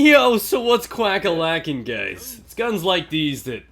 Yo, so what's quack-a-lackin', guys? It's guns like these that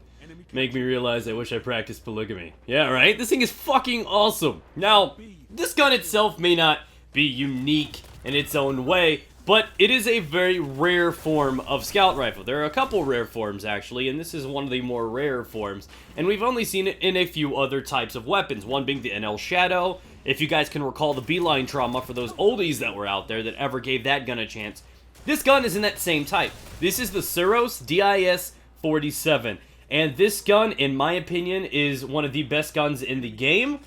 make me realize I wish I practiced polygamy. Yeah, right? This thing is fucking awesome. Now, this gun itself may not be unique in its own way, but it is a very rare form of scout rifle. There are a couple rare forms, actually, and this is one of the more rare forms. And we've only seen it in a few other types of weapons, one being the NL Shadow. If you guys can recall the beeline trauma for those oldies that were out there that ever gave that gun a chance, this gun is in that same type. This is the Suros Dis-47. And this gun, in my opinion, is one of the best guns in the game.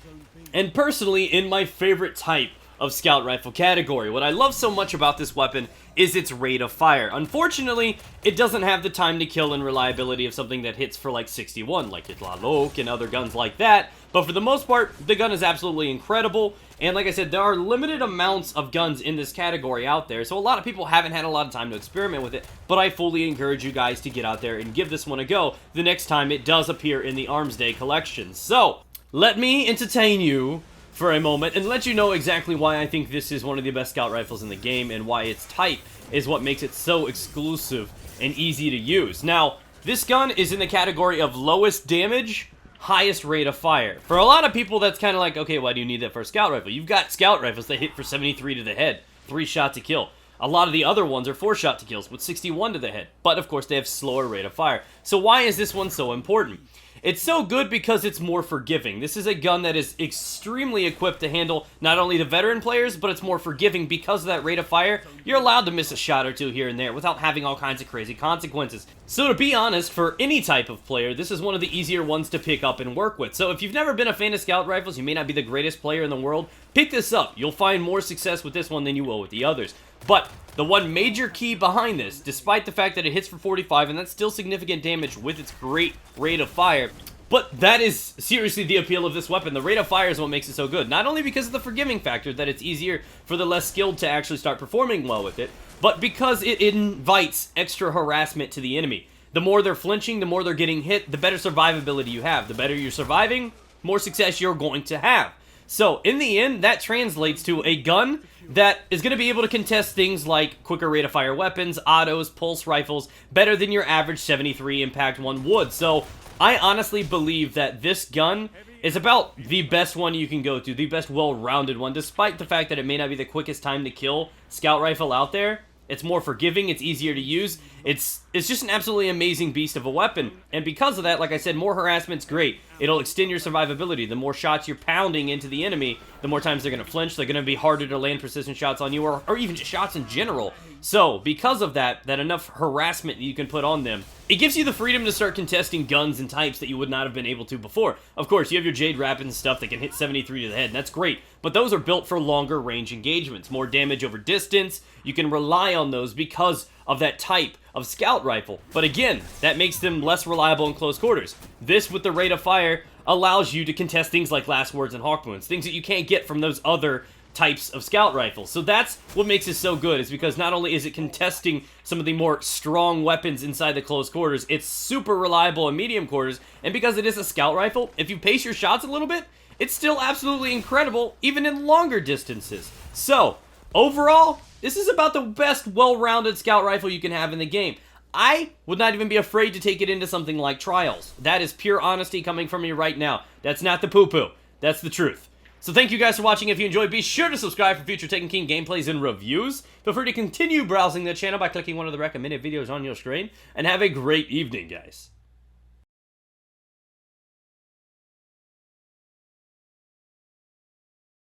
And personally, in my favorite type of scout rifle category. What I love so much about this weapon is its rate of fire. Unfortunately, it doesn't have the time to kill and reliability of something that hits for like 61, like Itlalok and other guns like that. But for the most part, the gun is absolutely incredible. And like I said, there are limited amounts of guns in this category out there, so a lot of people haven't had a lot of time to experiment with it, but I fully encourage you guys to get out there and give this one a go the next time it does appear in the Arms Day collection. So, let me entertain you for a moment and let you know exactly why I think this is one of the best scout rifles in the game and why its type is what makes it so exclusive and easy to use. Now, this gun is in the category of lowest damage, highest rate of fire. For a lot of people, that's kind of like, okay, why do you need that for a scout rifle? You've got scout rifles that hit for 73 to the head, 3 shot to kill. A lot of the other ones are 4 shot to kills with 61 to the head, but of course they have slower rate of fire. So why is this one so important? It's so good because it's more forgiving. This is a gun that is extremely equipped to handle not only the veteran players, but it's more forgiving because of that rate of fire. You're allowed to miss a shot or two here and there without having all kinds of crazy consequences. So to be honest, for any type of player, this is one of the easier ones to pick up and work with. So if you've never been a fan of scout rifles, you may not be the greatest player in the world, pick this up. You'll find more success with this one than you will with the others. But the one major key behind this, despite the fact that it hits for 45, and that's still significant damage with its great rate of fire, but that is seriously the appeal of this weapon. The rate of fire is what makes it so good. Not only because of the forgiving factor, that it's easier for the less skilled to actually start performing well with it, but because it invites extra harassment to the enemy. The more they're flinching, the more they're getting hit, the better survivability you have. The better you're surviving, more success you're going to have. So, in the end, that translates to a gun that is going to be able to contest things like quicker rate of fire weapons, autos, pulse rifles, better than your average 73 impact one would. So, I honestly believe that this gun is about the best one you can go to, the best well-rounded one, despite the fact that it may not be the quickest time to kill scout rifle out there. It's more forgiving, it's easier to use, it's just an absolutely amazing beast of a weapon, and because of that, like I said, more harassment's great. It'll extend your survivability. The more shots you're pounding into the enemy, the more times they're going to flinch, they're going to be harder to land precision shots on you, or even just shots in general. So, because of that enough harassment that you can put on them, it gives you the freedom to start contesting guns and types that you would not have been able to before. Of course, you have your Jade Rapids and stuff that can hit 73 to the head, and that's great, but those are built for longer range engagements, more damage over distance. You can rely on those because of that type of scout rifle. But again, that makes them less reliable in close quarters. This, with the rate of fire, allows you to contest things like last words and hawk wounds, things that you can't get from those other types of scout rifles. So that's what makes it so good, is because not only is it contesting some of the more strong weapons inside the close quarters, it's super reliable in medium quarters, and because it is a scout rifle, if you pace your shots a little bit, it's still absolutely incredible, even in longer distances. So, overall, this is about the best well-rounded scout rifle you can have in the game. I would not even be afraid to take it into something like Trials. That is pure honesty coming from me right now. That's not the poo-poo. That's the truth. So thank you guys for watching. If you enjoyed, be sure to subscribe for future Taken King gameplays and reviews. Feel free to continue browsing the channel by clicking one of the recommended videos on your screen. And have a great evening, guys.